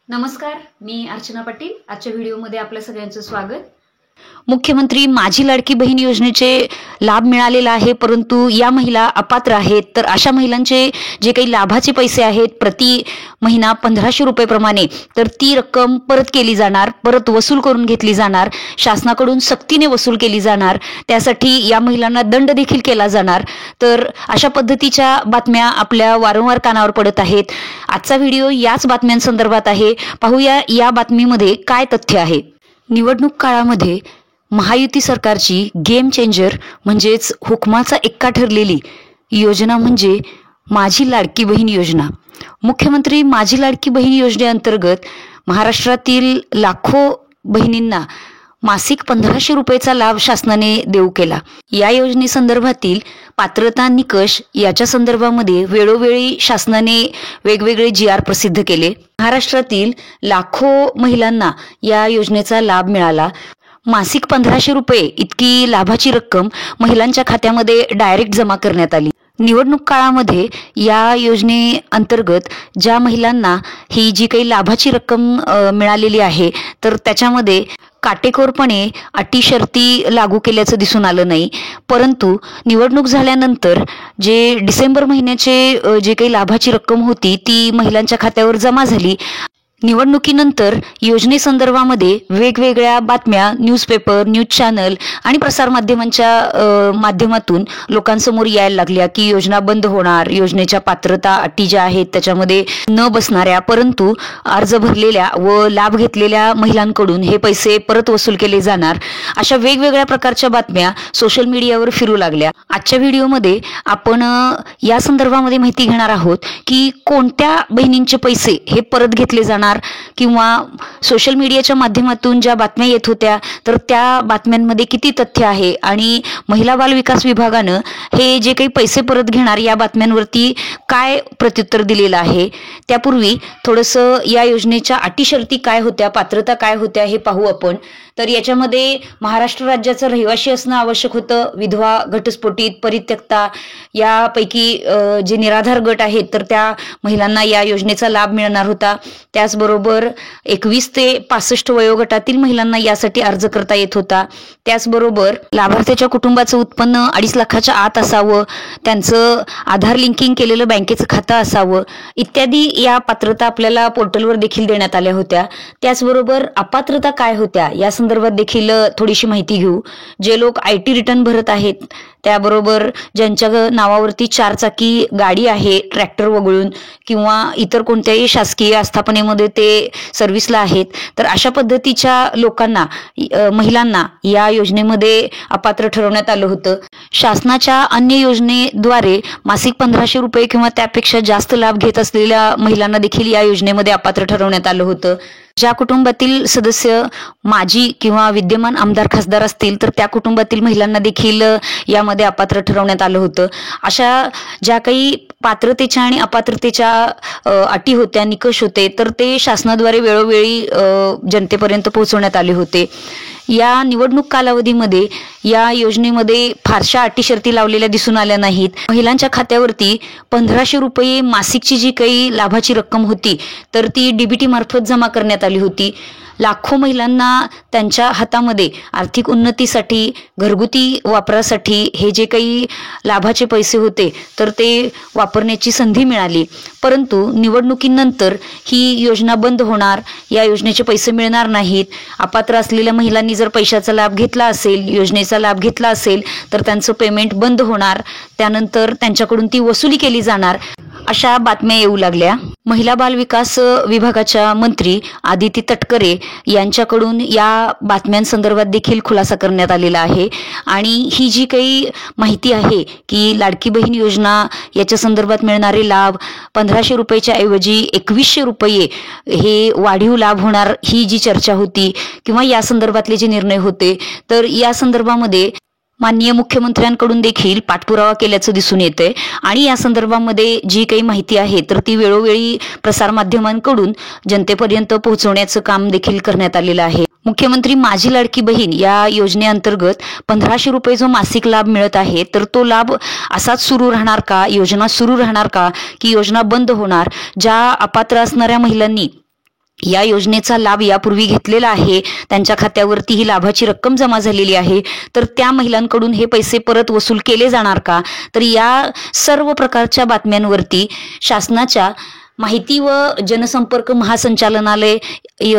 नमस्कार, मी अर्चना पाटील. आजच्या व्हिडिओमध्ये आपल्या सगळ्यांचं स्वागत. मुख्यमंत्री माझी लाडकी बहीण योजनेचे लाभ मिळालेला आहे, परंतु या महिला अपात्र आहेत. तर अशा महिलांचे जे काही लाभाचे पैसे आहेत प्रति महिना 1500 रुपये प्रमाणे, तर ती रक्कम परत केली जाणार, परत वसूल करून घेतली जाणार, शासनाकडून सक्तीने वसूल केली जाणार. त्यासाठी या महिलांना दंड देखील केला जाणार. तर अशा पद्धतीच्या बातम्या आपल्या वारंवार कानावर पडत आहेत. आजचा व्हिडिओ याच बातम्यांसंदर्भात आहे. पाहूया या बातमीमध्ये काय तथ्य आहे. निवडणूक काळामध्ये महायुती सरकारची गेम चेंजर म्हणजेच हुकमाचा एक्का ठरलेली योजना म्हणजे माझी लाडकी बहीण योजना. मुख्यमंत्री माझी लाडकी बहीण योजनेअंतर्गत महाराष्ट्रातील लाखो बहिणींना मासिक 1500 रुपयेचा लाभ शासनाने देऊ केला. या योजनेसंदर्भातील पात्रता निकष याच्या संदर्भामध्ये वेळोवेळी शासनाने वेगवेगळे GR प्रसिद्ध केले. महाराष्ट्रातील लाखो महिलांना या योजनेचा लाभ मिळाला. मासिक 1500 रुपये इतकी लाभाची रक्कम महिलांच्या खात्यामध्ये डायरेक्ट जमा करण्यात आली. निवडणूक काळामध्ये या योजनेअंतर्गत ज्या महिलांना ही जी काही लाभाची रक्कम मिळालेली आहे, तर त्याच्यामध्ये काटेकोरपणे अटी शर्ती लागू केल्याचं दिसून आलं नाही. परंतु निवडणूक झाल्यानंतर जे डिसेंबर महिन्याचे जे काही लाभाची रक्कम होती ती महिलांच्या खात्यावर जमा झाली. निवडणुकीनंतर योजनेसंदर्भामध्ये वेगवेगळ्या बातम्या न्यूजपेपर, न्यूज चॅनल आणि प्रसारमाध्यमांच्या माध्यमातून लोकांसमोर यायला लागल्या की योजना बंद होणार, योजनेच्या पात्रता अटी ज्या आहेत त्याच्यामध्ये न बसणाऱ्या, परंतु अर्ज भरलेल्या व लाभ घेतलेल्या महिलांकडून हे पैसे परत वसूल केले जाणार, अशा वेगवेगळ्या प्रकारच्या बातम्या सोशल मीडियावर फिरू लागल्या. आजच्या व्हिडिओमध्ये आपण या संदर्भामध्ये माहिती घेणार आहोत की कोणत्या बहिणींचे पैसे हे परत घेतले जाणार किंवा सोशल मीडियाच्या माध्यमातून ज्या बातम्या येत होत्या तर त्या बातम्यांमध्ये किती तथ्य आहे आणि महिला बाल विकास विभागानं हे जे काही पैसे परत घेणार या बातम्यांवरती काय प्रत्युत्तर दिलेलं आहे. त्यापूर्वी थोडंसं या योजनेच्या अटी शर्ती काय होत्या, पात्रता काय होत्या हे पाहू आपण. तर याच्यामध्ये महाराष्ट्र राज्याचं रहिवासी असणं आवश्यक होतं, विधवा, घटस्फोटित, परित्यक्ता यापैकी जे निराधार गट आहेत तर त्या महिलांना या योजनेचा लाभ मिळणार होता. त्याचबरोबर 21 ते 65 वयोगटातील महिलांना यासाठी अर्ज करता येत होता. त्याचबरोबर लाभार्थ्याच्या कुटुंबाचं उत्पन्न 2.5 लाखाच्या आत असावं, त्यांचं आधार लिंकिंग केलेलं बँकेचं खातं असावं इत्यादी या पात्रता आपल्याला पोर्टलवर देखील देण्यात आल्या होत्या. त्याचबरोबर अपात्रता काय होत्या या संदर्भात देखील थोडीशी माहिती घेऊ. जे लोक IT रिटर्न भरत आहेत, त्याबरोबर ज्यांच्या नावावरती 4 चाकी गाडी आहे ट्रॅक्टर वगळून किंवा इतर कोणत्याही शासकीय आस्थापनेमध्ये ते सर्व्हिसला आहेत, तर अशा पद्धतीच्या लोकांना, महिलांना या योजनेमध्ये अपात्र ठरवण्यात आलं होतं. शासनाच्या अन्य योजनेद्वारे मासिक 1500 रुपये किंवा त्यापेक्षा जास्त लाभ घेत असलेल्या महिलांना देखील या योजनेमध्ये अपात्र ठरवण्यात आलं होतं. ज्या कुटुंबातील सदस्य माजी किंवा विद्यमान आमदार खासदार असतील तर त्या कुटुंबातील महिलांना देखील यामध्ये अपात्र ठरवण्यात आलं होतं. अशा ज्या काही पात्रतेच्या आणि अपात्रतेच्या अटी होत्या, निकष होते, तर ते शासनाद्वारे वेळोवेळी जनतेपर्यंत पोहोचवण्यात आले होते. या निवडणूक कालावधीमध्ये या योजनेमध्ये फारशा अटी शर्ती लावलेल्या दिसून आल्या नाहीत. महिलांच्या खात्यावरती 1500 रुपये मासिकची जी काही लाभाची रक्कम होती तर ती DBT मार्फत जमा करण्यात आली होती. लाखो महिलांना त्यांच्या हातामध्ये आर्थिक उन्नतीसाठी, घरगुती वापरासाठी हे जे काही लाभाचे पैसे होते तर ते वापरण्याची संधी मिळाली. परंतु निवडणुकीनंतर ही योजना बंद होणार, या योजनेचे पैसे मिळणार नाहीत. अपात्र असलेल्या महिलांनी जर पैशाचा लाभ घेतला असेल, योजनेचा लाभ घेतला असेल तर त्यांचं पेमेंट बंद होणार, त्यानंतर त्यांच्याकडून ती वसुली केली जाणार, अशा बातम्या येऊ लागल्या. महिला बाल विकास विभागाच्या मंत्री आदिती तटकरे यांच्याकडून या बातम्यांसंदर्भात देखील खुलासा करण्यात आलेला आहे. आणि ही जी काही माहिती आहे की लाडकी बहीण योजना याच्या संदर्भात मिळणारे लाभ 1500 रुपयाच्या ऐवजी 2100 रुपये हे वाढीव लाभ होणार, ही जी चर्चा होती किंवा या संदर्भातले जे निर्णय होते, तर या संदर्भामध्ये माननीय मुख्यमंत्र्यांकडून देखील पाठपुरावा केल्याचं दिसून येतंय. आणि या संदर्भामध्ये जी काही माहिती आहे तर ती वेळोवेळी प्रसारमाध्यमांकडून जनतेपर्यंत पोहोचवण्याचं काम देखील करण्यात आलेलं आहे. मुख्यमंत्री माझी लाडकी बहीण या योजनेअंतर्गत 1500 रुपये जो मासिक लाभ मिळत आहे तर तो लाभ असाच सुरू राहणार का, योजना सुरू राहणार का, की योजना बंद होणार? ज्या अपात्र असणाऱ्या महिलांनी या योजनेचा लाभ यापूर्वी घेतलेला आहे, त्यांच्या खात्यावरती ही लाभाची रक्कम जमा झालेली आहे, तर त्या महिलांकडून हे पैसे परत वसूल केले जाणार का? तर या सर्व प्रकारच्या बातम्यांवरती शासनाच्या माहिती व जनसंपर्क महासंचालनालय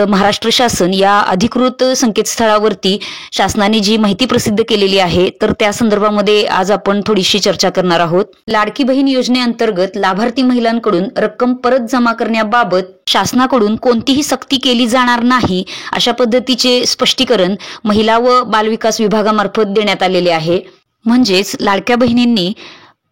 महाराष्ट्र शासन या अधिकृत संकेतस्थळावरती शासनाने जी माहिती प्रसिद्ध केलेली आहे, तर त्या संदर्भामध्ये आज आपण थोडीशी चर्चा करणार आहोत. लाडकी बहीण योजनेअंतर्गत लाभार्थी महिलांकडून रक्कम परत जमा करण्याबाबत शासनाकडून कोणतीही सक्ती केली जाणार नाही, अशा पद्धतीचे स्पष्टीकरण महिला व बालविकास विभागामार्फत देण्यात आलेले आहे. म्हणजेच लाडक्या बहिणींनी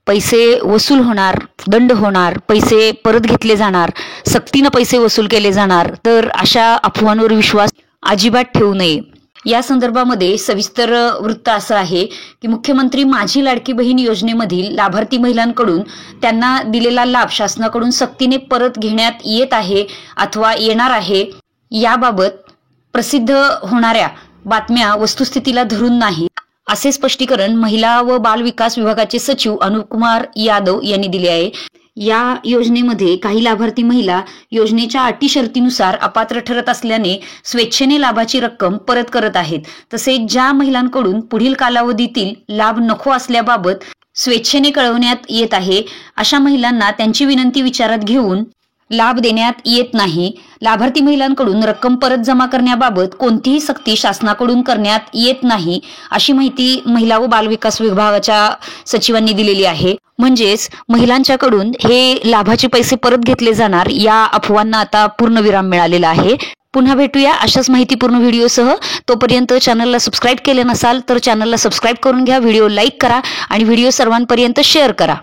पैसे वसूल होणार, दंड होणार, पैसे परत घेतले जाणार, सक्तीनं पैसे वसूल केले जाणार, तर अशा अफवांवर विश्वास अजिबात ठेवू नये. या संदर्भामध्ये सविस्तर वृत्त असं आहे की मुख्यमंत्री माझी लाडकी बहीण योजनेमधील लाभार्थी महिलांकडून त्यांना दिलेला लाभ शासनाकडून सक्तीने परत घेण्यात येत आहे अथवा येणार आहे, याबाबत प्रसिद्ध होणाऱ्या बातम्या वस्तुस्थितीला धरून नाही, असे स्पष्टीकरण महिला व बाल विकास विभागाचे सचिव अनुपकुमार यादव यांनी दिले आहे. या योजनेमध्ये काही लाभार्थी महिला योजनेच्या अटी शर्तीनुसार अपात्र ठरत असल्याने स्वेच्छेने लाभाची रक्कम परत करत आहेत. तसेच ज्या महिलांकडून पुढील कालावधीतील लाभ नको असल्याबाबत स्वेच्छेने कळवण्यात येत आहे, अशा महिलांना त्यांची विनंती विचारात घेऊन लाभ देण्यात येत नाही. लाभार्थी महिलांकडून रक्कम परत जमा करण्याबाबत कोणतीही सक्ती शासनाकडून करण्यात येत नाही, अशी माहिती महिला व बालविकास विभागाच्या सचिवांनी दिलेली आहे. म्हणजेच महिलांच्याकडून हे लाभाचे पैसे परत घेतले जाणार, या अफवांना आता पूर्णविराम मिळालेला आहे. पुन्हा भेटूया अशाच माहितीपूर्ण व्हिडिओसह. तोपर्यंत चॅनलला सबस्क्राईब केले नसाल तर चॅनलला सबस्क्राईब करून घ्या, व्हिडिओ लाईक करा आणि व्हिडिओ सर्वांपर्यंत शेअर करा.